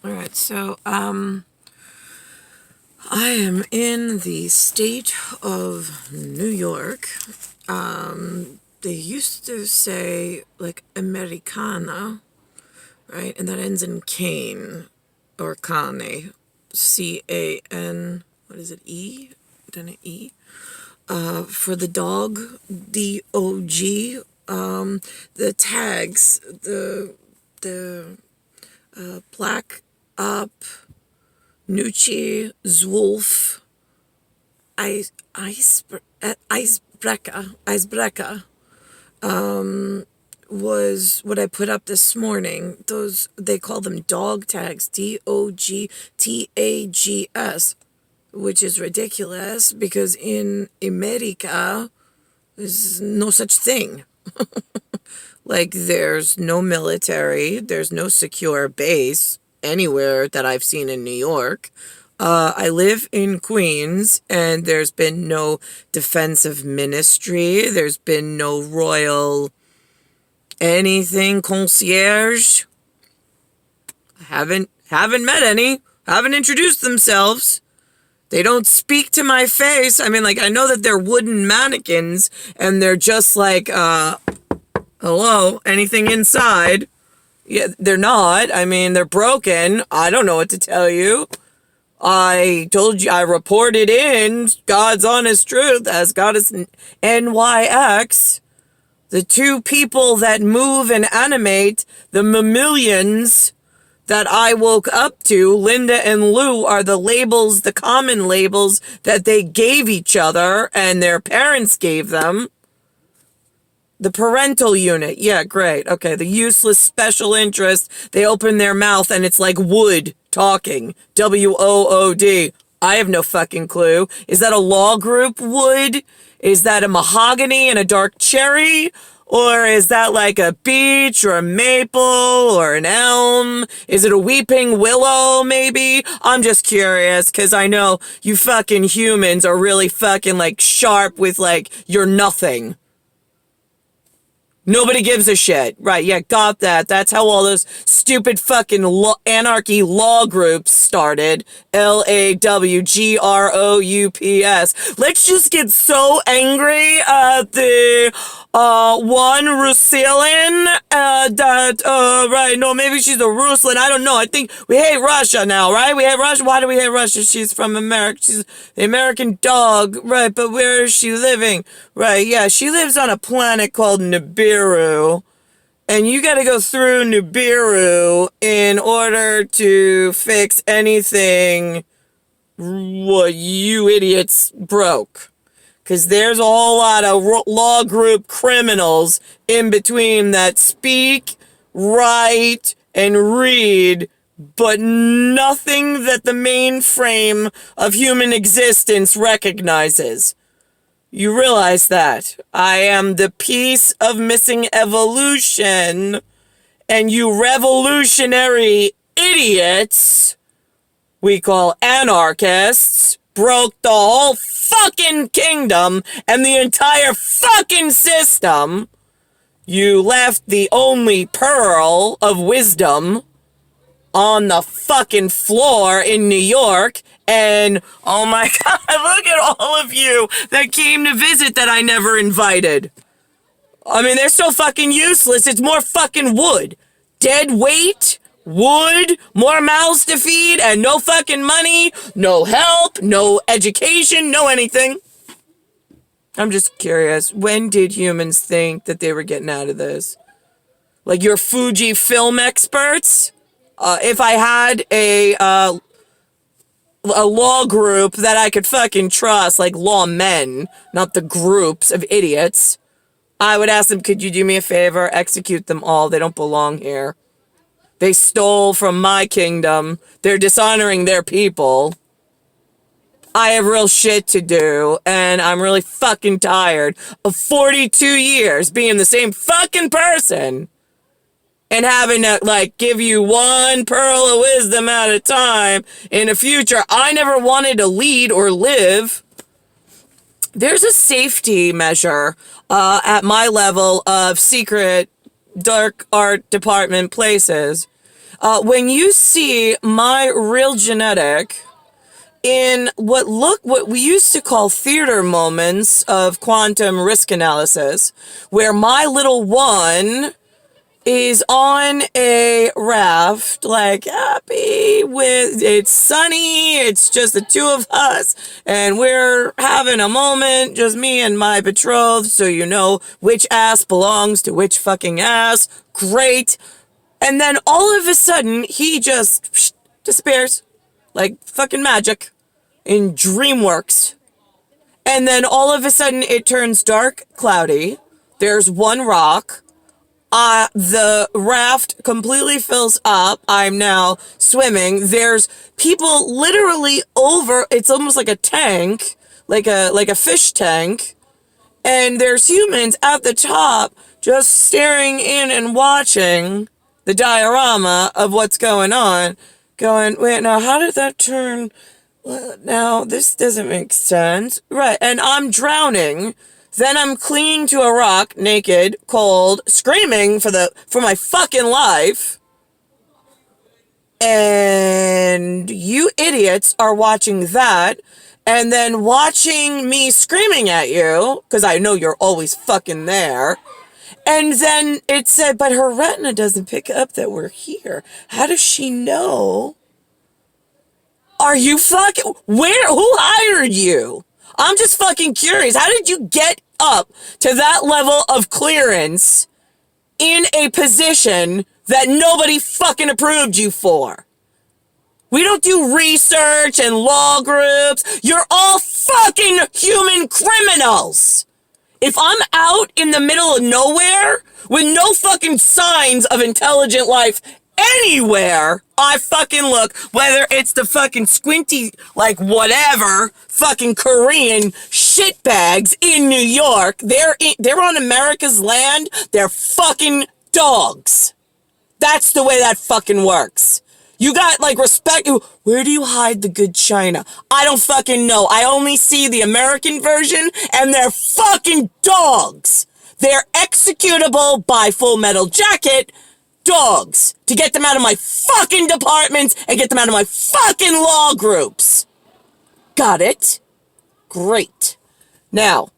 All right, so I am in the state of New York. They used to say like Americana, right? And that ends in cane or cane, CAN. What is it? E? Then an E. For the dog, DOG. The tags, the black up. Nucci, Zwolf, Icebreaker, was what I put up this morning. Those, they call them dog tags, DOGTAGS, which is ridiculous because in America, there's no such thing. Like, there's no military, there's no secure base anywhere that I've seen in New York. I live in Queens, and there's been no defensive ministry. There's been no royal anything concierge. Haven't met any. Haven't introduced themselves. They don't speak to my face. I mean, like, I know that they're wooden mannequins, and they're just like, hello, anything inside? Yeah, they're not. I mean, they're broken. I don't know what to tell you. I told you, I reported in God's honest truth as Goddess NYX. The two people that move and animate the mammalians that I woke up to, Linda and Lou, are the labels, the common labels that they gave each other and their parents gave them. The parental unit. Yeah, great. Okay, the useless special interest. They open their mouth and it's like wood talking. WOOD. I have no fucking clue. Is that a law group, wood? Is that a mahogany and a dark cherry? Or is that like a beech or a maple or an elm? Is it a weeping willow, maybe? I'm just curious, because I know you fucking humans are really fucking like sharp with like you're nothing. Nobody gives a shit. Right, yeah, got that. That's how all those stupid fucking anarchy law groups started. LAWGROUPS. Let's just get so angry at the one Ruslan right, no, maybe she's a Ruslan. I don't know. I think we hate Russia now, right? We hate Russia. Why do we hate Russia? She's from America. She's the American dog, right? But where is she living? Right, yeah, she lives on a planet called Nibiru. And you gotta go through Nibiru in order to fix anything what you idiots broke. Because there's a whole lot of law group criminals in between that speak, write, and read, but nothing that the mainframe of human existence recognizes. You realize that. I am the piece of missing evolution, and you revolutionary idiots, we call anarchists, broke the whole fucking kingdom and the entire fucking system. You left the only pearl of wisdom on the fucking floor in New York, and oh my god, look at all of you that came to visit that I never invited. I mean, they're so fucking useless. It's more fucking wood. Dead weight, wood, more mouths to feed, and no fucking money, no help, no education, no anything. I'm just curious, when did humans think that they were getting out of this? Like your Fuji film experts? If I had a law group that I could fucking trust, like lawmen, not the groups of idiots, I would ask them, could you do me a favor? Execute them all. They don't belong here. They stole from my kingdom. They're dishonoring their people. I have real shit to do, and I'm really fucking tired of 42 years being the same fucking person and having to, like, give you one pearl of wisdom at a time in the future. I never wanted to lead or live. There's a safety measure at my level of secret dark art department places. When you see my real genetic in what we used to call theater moments of quantum risk analysis, where my little one is on a raft, like happy with, it's sunny, it's just the two of us, and we're having a moment, just me and my betrothed, so you know which ass belongs to which fucking ass. Great. And then all of a sudden, he just disappears like fucking magic in DreamWorks. And then all of a sudden, it turns dark, cloudy. There's one rock. The raft completely fills up. I'm now swimming. There's people literally over. It's almost like a tank, like a fish tank. And there's humans at the top just staring in and watching the diorama of what's going on. Going, wait, now how did that turn? Now this doesn't make sense. Right, and I'm drowning. Then I'm clinging to a rock, naked, cold, screaming for my fucking life. And you idiots are watching that, and then watching me screaming at you, because I know you're always fucking there. And then it said, but her retina doesn't pick up that we're here. How does she know? Are you fucking... Who hired you? I'm just fucking curious. How did you get up to that level of clearance in a position that nobody fucking approved you for? We don't do research and law groups. You're all fucking human criminals. If I'm out in the middle of nowhere with no fucking signs of intelligent life anywhere I fucking look, whether it's the fucking squinty, like whatever, fucking Korean shitbags in New York, they're on America's land, they're fucking dogs. That's the way that fucking works. You got, like, respect. Where do you hide the good china? I don't fucking know. I only see the American version, and they're fucking dogs. They're executable by Full Metal Jacket dogs to get them out of my fucking departments and get them out of my fucking law groups. Got it? Great. Now,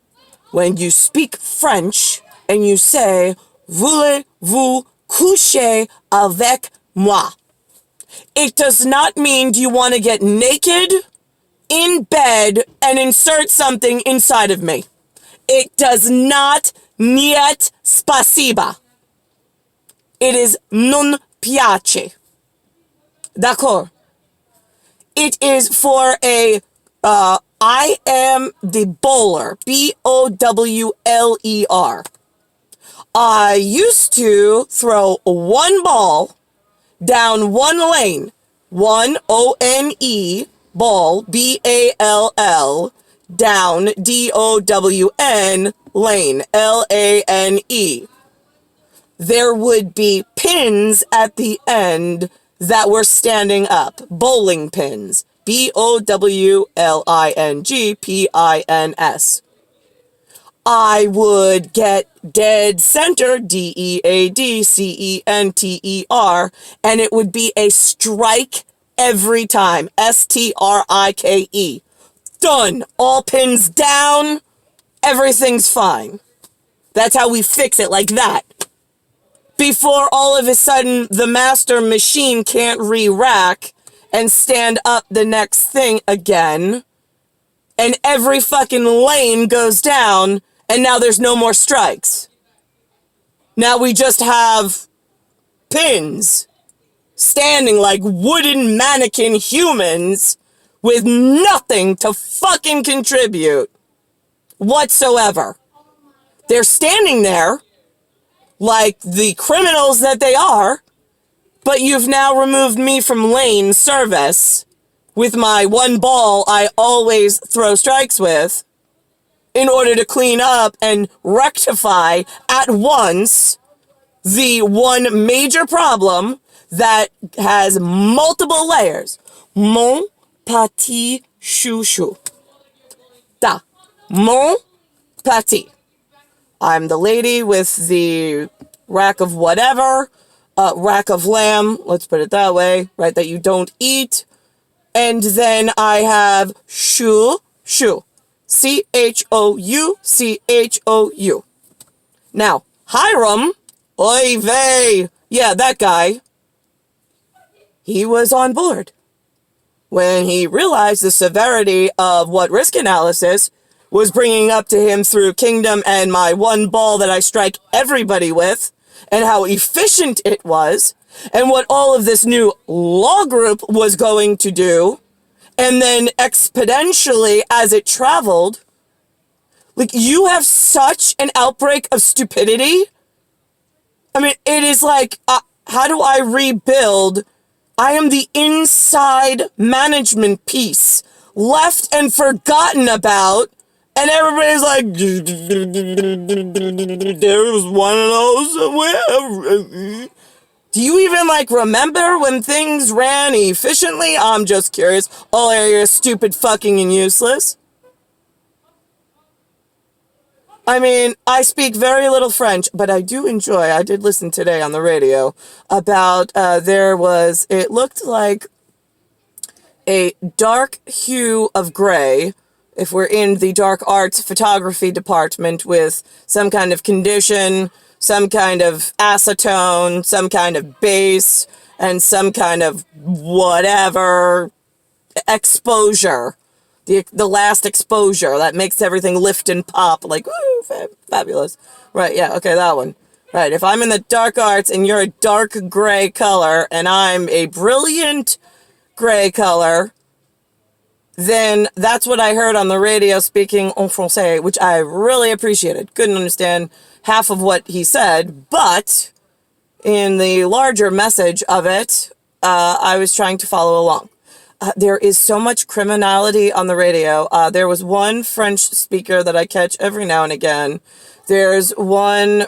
when you speak French and you say, voulez-vous coucher avec moi? It does not mean do you want to get naked in bed and insert something inside of me. It does not niet spasiba. It is non piace. D'accord. It is for a, I am the bowler. B-O-W-L-E-R. I used to throw one ball down one lane. One, O-N-E, ball, B-A-L-L, down, D-O-W-N, lane, L-A-N-E. There would be pins at the end that were standing up. Bowling pins. B-O-W-L-I-N-G-P-I-N-S. I would get dead center, D-E-A-D-C-E-N-T-E-R, and it would be a strike every time. S-T-R-I-K-E. Done. All pins down. Everything's fine. That's how we fix it, like that. Before all of a sudden the master machine can't re-rack and stand up the next thing again, and every fucking lane goes down, and now there's no more strikes. Now we just have pins standing like wooden mannequin humans with nothing to fucking contribute whatsoever. They're standing there like the criminals that they are, but you've now removed me from lane service with my one ball I always throw strikes with in order to clean up and rectify at once the one major problem that has multiple layers. Mon Petite chouchou. Da. Mon Petite. I'm the lady with the rack of whatever. rack of lamb, let's put it that way, right, that you don't eat. And then I have Chou. Chou. Now, Hiram, oy vey, yeah, that guy, he was on board. When he realized the severity of what risk analysis was bringing up to him through Kingdom and my one ball that I strike everybody with, and how efficient it was, and what all of this new law group was going to do, and then exponentially as it traveled, like, you have such an outbreak of stupidity. I mean, it is like, how do I rebuild? I am the inside management piece, left and forgotten about, and everybody's like, there was one of those. Do you even, like, remember when things ran efficiently? I'm just curious. All areas stupid, fucking, and useless. I mean, I speak very little French, but I do enjoy. I did listen today on the radio about, it looked like a dark hue of gray, if we're in the dark arts photography department, with some kind of condition, some kind of acetone, some kind of base, and some kind of whatever exposure. The last exposure that makes everything lift and pop, like, woo, fabulous. Right, yeah, okay, that one. Right, if I'm in the dark arts and you're a dark gray color and I'm a brilliant gray color, then that's what I heard on the radio speaking en français, which I really appreciated. Couldn't understand half of what he said, but in the larger message of it, I was trying to follow along. There is so much criminality on the radio. There was one French speaker that I catch every now and again. There's one,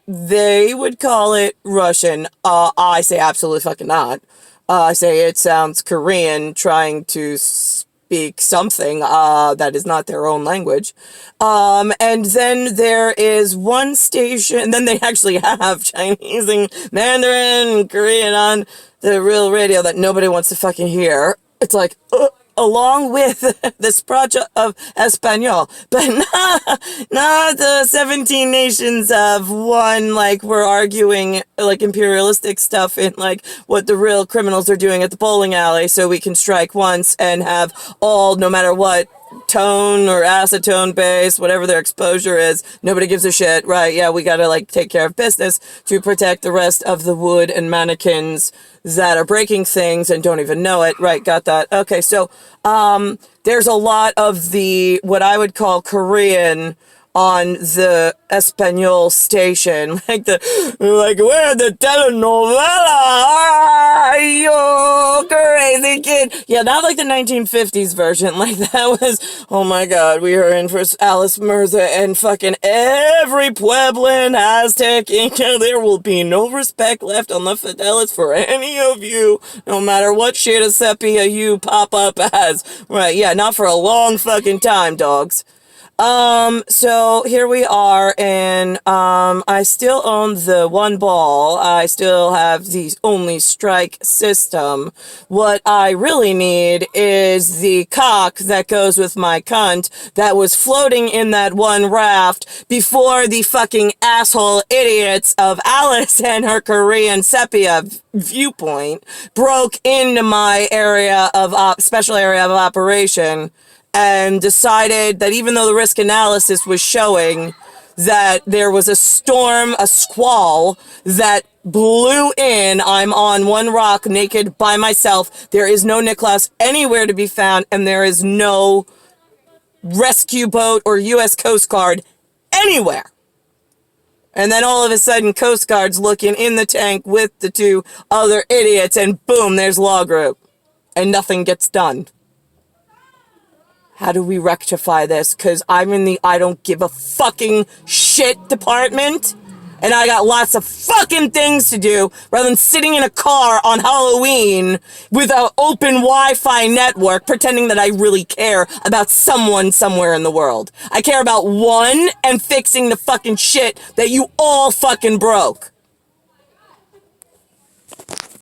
they would call it Russian. I say absolutely fucking not. I say it sounds Korean trying to speak something that is not their own language. And then there is one station, and then they actually have Chinese and Mandarin and Korean on the real radio that nobody wants to fucking hear. It's like, along with this project of Espanol, but not the 17 nations of one, like, we're arguing, like, imperialistic stuff in, like, what the real criminals are doing at the bowling alley, so we can strike once and have all, no matter what, tone or acetone base, whatever their exposure is, nobody gives a shit, right? Yeah, we gotta, like, take care of business to protect the rest of the wood and mannequins that are breaking things and don't even know it, right? Got that. Okay, so there's a lot of the, what I would call Korean on the Espanol station, like where the telenovela, you crazy kid. Yeah, not like the 1950s version, like that was, oh my god, we are in for Alice Mirza and fucking every Pueblan, Aztec, Inca. There will be no respect left on the Fidelis for any of you, no matter what shade of sepia you pop up as. Right, yeah, not for a long fucking time, dogs. So here we are, and, I still own the one ball. I still have the only strike system. What I really need is the cock that goes with my cunt that was floating in that one raft before the fucking asshole idiots of Alice and her Korean sepia viewpoint broke into my area of, special area of operation, and decided that even though the risk analysis was showing that there was a storm, a squall that blew in, I'm on one rock naked by myself, there is no Nicholas anywhere to be found, and there is no rescue boat or U.S. Coast Guard anywhere. And then all of a sudden, Coast Guard's looking in the tank with the two other idiots, and boom, there's law group. And nothing gets done. How do we rectify this? Because I'm in the I don't give a fucking shit department, and I got lots of fucking things to do rather than sitting in a car on Halloween with an open Wi-Fi network pretending that I really care about someone somewhere in the world. I care about one and fixing the fucking shit that you all fucking broke.